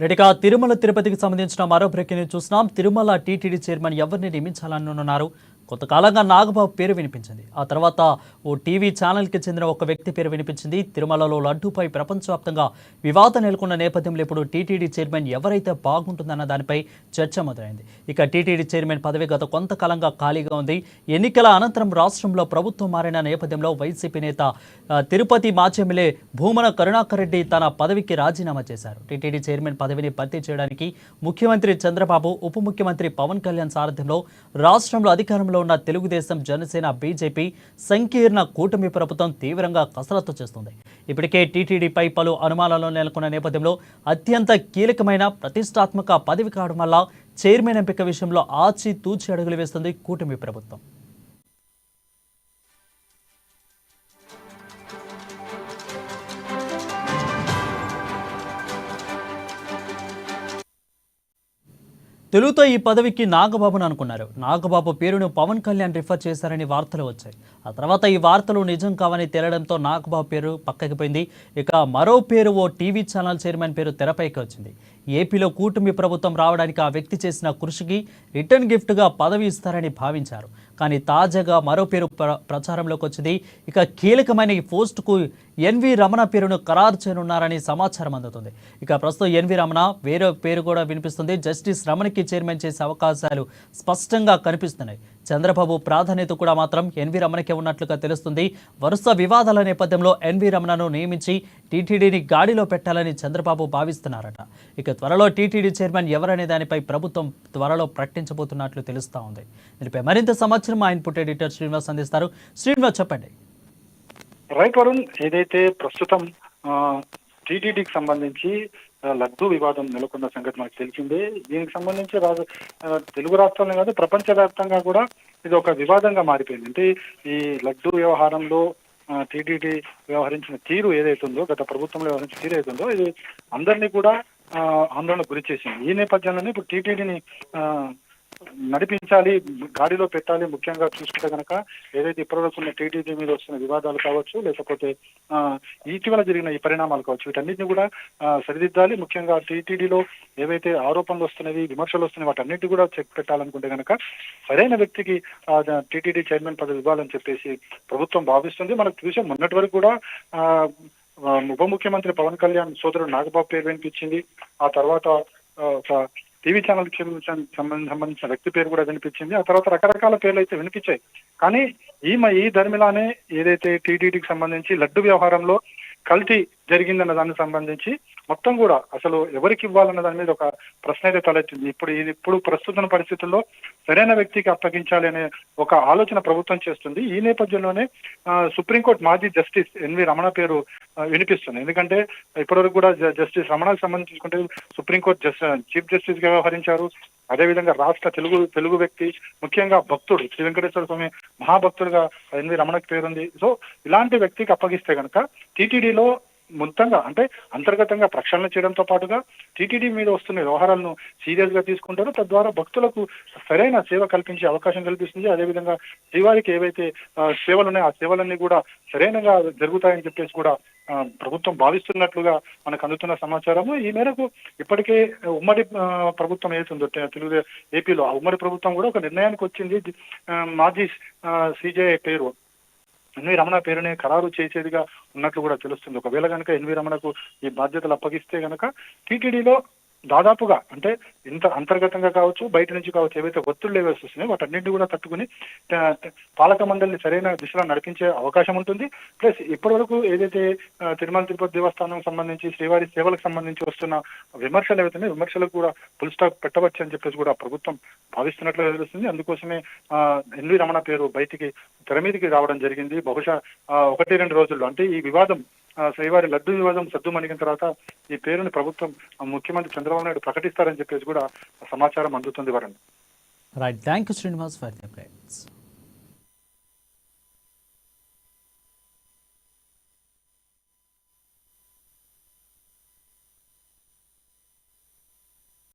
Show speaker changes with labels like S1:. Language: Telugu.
S1: రెడ్డిగా తిరుమల తిరుపతికి సంబంధించిన మరో బ్రేకింగ్ న్యూస్ చూస్తున్నాం. తిరుమల టీటీడీ చైర్మన్ ఎవరిని నియమించాలనున్నారు. కొంతకాలంగా నాగబాబు పేరు వినిపించింది. ఆ తర్వాత ఓ టీవీ ఛానల్కి చెందిన ఒక వ్యక్తి పేరు వినిపించింది. తిరుమలలో లడ్డూపై ప్రపంచవ్యాప్తంగా వివాదం నెలకొన్న నేపథ్యంలో ఇప్పుడు టీటీడీ చైర్మన్ ఎవరైతే బాగుంటుందన్న దానిపై చర్చ మొదలైంది. ఇక టీటీడీ చైర్మన్ పదవి గత కొంతకాలంగా ఖాళీగా ఉంది. ఎన్నికల అనంతరం రాష్ట్రంలో ప్రభుత్వం మారిన నేపథ్యంలో వైసీపీ నేత తిరుపతి మాజీ ఎమ్మెల్యే భూమన కరుణాకర్ రెడ్డి తన పదవికి రాజీనామా చేశారు. టీటీడీ చైర్మన్ పదవిని భర్తీ చేయడానికి ముఖ్యమంత్రి చంద్రబాబు, ఉప ముఖ్యమంత్రి పవన్ కళ్యాణ్ సారథ్యంలో రాష్ట్రంలో అధికారంలో ఉన్న తెలుగుదేశం, జనసేన, బీజేపీ సంకీర్ణ కూటమి ప్రభుత్వం తీవ్రంగా కసరత్తు చేస్తుంది. ఇప్పటికే టీటీడీపై పలు అనుమానాలు నెలకొన్న నేపథ్యంలో అత్యంత కీలకమైన ప్రతిష్టాత్మక పదవి కావడం వల్ల చైర్మన్ ఎంపిక విషయంలో ఆచితూచి అడుగులు వేస్తుంది కూటమి ప్రభుత్వం. తెలుగుతో ఈ పదవికి నాగబాబును అనుకున్నారు. నాగబాబు పేరును పవన్ కళ్యాణ్ రిఫర్ చేశారని వార్తలు వచ్చాయి. ఆ తర్వాత ఈ వార్తలు నిజం కావని తేలడంతో నాగబాబు పేరు పక్కకి పోయింది. ఇక మరో పేరు ఓ టీవీ ఛానల్ చైర్మన్ పేరు తెరపైకి వచ్చింది. ఏపీలో కూటమి ప్రభుత్వం రావడానికి ఆ వ్యక్తి చేసిన కృషికి రిటర్న్ గిఫ్ట్గా పదవి ఇస్తారని భావించారు. కానీ తాజాగా మరో పేరు ప్రచారంలోకి వచ్చింది. ఇక కీలకమైన ఈ పోస్టుకు ఎన్వి రమణ పేరును ఖరారు చేయనున్నారని సమాచారం అందుతుంది. ఇక ప్రస్తుతం ఎన్వి రమణ వేరే పేరు కూడా వినిపిస్తుంది. జస్టిస్ రమణకి చైర్మన్ చేసే అవకాశాలు స్పష్టంగా కనిపిస్తున్నాయి. చంద్రబాబు ప్రాధాన్యత కూడా మాత్రం ఎన్వి రమణకే ఉన్నట్లుగా తెలుస్తుంది. వరుస వివాదాల నేపథ్యంలో ఎన్వి రమణను నియమించి టీటీడీని గాడిలో పెట్టాలని చంద్రబాబు భావిస్తున్నారట. ఇక త్వరలో టీటీడీ చైర్మన్ ఎవరనే దానిపై ప్రభుత్వం త్వరలో ప్రకటించబోతున్నట్లు తెలుస్తూ ఉంది. దీనిపై మరింత సమాచారం మా ఇన్పుట్ ఎడిటర్ శ్రీనివాస్ అందిస్తారు. శ్రీనివాస్, చెప్పండి.
S2: రైట్ వరుణ్, ఏదైతే ప్రస్తుతం టీటీడీకి సంబంధించి లడ్డూ వివాదం నెలకొన్న సంగతి మనకు తెలిసిందే. దీనికి సంబంధించి తెలుగు రాష్ట్రాలనే కాదు, ప్రపంచవ్యాప్తంగా కూడా ఇది ఒక వివాదంగా మారిపోయింది. అంటే ఈ లడ్డూ వ్యవహారంలో టీటీడీ వ్యవహరించిన తీరు ఏదైతుందో, గత ప్రభుత్వంలో వ్యవహరించిన తీరు ఏదైతుందో, ఇది అందరినీ కూడా ఆందోళనకు గురి చేసింది. ఈ నేపథ్యంలోనే ఇప్పుడు టీటీడీని నడిపించాలి, గాడిలో పెట్టాలి. ముఖ్యంగా చూసుకుంటే కనుక ఏదైతే ఇప్పటివరకు ఉన్న టీటీడీ మీద వస్తున్న వివాదాలు కావచ్చు, లేకపోతే ఇటీవల జరిగిన ఈ పరిణామాలు కావచ్చు, వీటన్నిటిని కూడా సరిదిద్దాలి. ముఖ్యంగా టీటీడీలో ఏవైతే ఆరోపణలు వస్తున్నవి, విమర్శలు వస్తున్నాయి, వాటన్నిటి కూడా చెక్ పెట్టాలనుకుంటే కనుక సరైన వ్యక్తికి టీటీడీ చైర్మన్ పదవి ఇవ్వాలని చెప్పేసి ప్రభుత్వం భావిస్తుంది. మనకు చూసే మొన్నటి వరకు కూడా ఉప ముఖ్యమంత్రి పవన్ కళ్యాణ్ సోదరుడు నాగబాబు పేరు వినిపించింది. ఆ తర్వాత ఒక టీవీ ఛానల్ కి సంబంధించిన వ్యక్తి పేరు కూడా వినిపించింది. ఆ తర్వాత రకరకాల పేర్లు అయితే వినిపించాయి. కానీ ఈ ధర్మిలానే ఏదైతే టీటీడీకి సంబంధించి లడ్డు వ్యవహారంలో కల్తీ జరిగిందన్న దానికి సంబంధించి మొత్తం కూడా అసలు ఎవరికి ఇవ్వాలన్న దాని మీద ఒక ప్రశ్న అయితే తలెత్తింది. ఇప్పుడు ప్రస్తుత పరిస్థితుల్లో సరైన వ్యక్తికి అప్పగించాలి అనే ఒక ఆలోచన ప్రభుత్వం చేస్తుంది. ఈ నేపథ్యంలోనే సుప్రీంకోర్టు మాజీ జస్టిస్ ఎన్వి రమణ పేరు వినిపిస్తుంది. ఎందుకంటే ఇప్పటివరకు కూడా జస్టిస్ రమణకు సంబంధించుకుంటే సుప్రీంకోర్టు చీఫ్ జస్టిస్ గా వ్యవహరించారు. అదేవిధంగా రాష్ట్ర తెలుగు వ్యక్తి, ముఖ్యంగా భక్తుడు, శ్రీ వెంకటేశ్వర స్వామి మహాభక్తుడుగా ఎన్వి రమణకు పేరుంది. సో ఇలాంటి వ్యక్తికి అప్పగిస్తే కనుక టీటీడీలో మొత్తంగా అంటే అంతర్గతంగా ప్రక్షాళన చేయడంతో పాటుగా టీటీడీ మీద వస్తున్న వ్యవహారాలను సీరియస్ గా తీసుకుంటారు. తద్వారా భక్తులకు సరైన సేవ కల్పించే అవకాశం కల్పిస్తుంది. అదేవిధంగా శ్రీవారికి ఏవైతే సేవలు ఉన్నాయో ఆ సేవలన్నీ కూడా సరైనగా జరుగుతాయని చెప్పేసి కూడా ప్రభుత్వం భావిస్తున్నట్లుగా మనకు అందుతున్న సమాచారము. ఈ మేరకు ఇప్పటికే ఉమ్మడి ప్రభుత్వం ఏతుందో తెలుగు ఏపీలో ఆ ఉమ్మడి ప్రభుత్వం కూడా ఒక నిర్ణయానికి వచ్చింది. మాజీ సిజే పేరు ఎన్వి రమణ పేరునే ఖరారు చేసేదిగా ఉన్నట్లు కూడా తెలుస్తుంది. ఒకవేళ కనుక ఎన్వి రమణకు ఈ బాధ్యతలు అప్పగిస్తే కనుక టీటీడీలో దాదాపుగా అంటే ఇంత అంతర్గతంగా కావచ్చు, బయట నుంచి కావచ్చు, ఏవైతే ఒత్తిళ్లు ఏవైతే వస్తున్నాయో వాటన్నింటినీ కూడా తట్టుకుని పాలక మండలిని సరైన దిశలో నడిపించే అవకాశం ఉంటుంది. ప్లస్ ఇప్పటి వరకు ఏదైతే తిరుమల తిరుపతి దేవస్థానం సంబంధించి శ్రీవారి సేవలకు సంబంధించి వస్తున్న విమర్శలు ఏవైతే విమర్శలకు కూడా ఫుల్ స్టాప్ పెట్టవచ్చు అని చెప్పేసి కూడా ప్రభుత్వం భావిస్తున్నట్లుగా తెలుస్తుంది. అందుకోసమే ఎన్వి రమణ పేరు బయటికి తెర మీదకి రావడం జరిగింది. బహుశా 1-2 రోజుల్లో అంటే ఈ వివాదం శ్రీవారి లడ్డు వివాదం సద్దుమణిగిన తర్వాత ఈ పేరుని ప్రభుత్వం ముఖ్యమంత్రి చంద్రబాబు నాయుడు ప్రకటిస్తారని చెప్పేసి కూడా సమాచారం అందుతుంది. వరండి.
S1: Right, thank you Srinivas for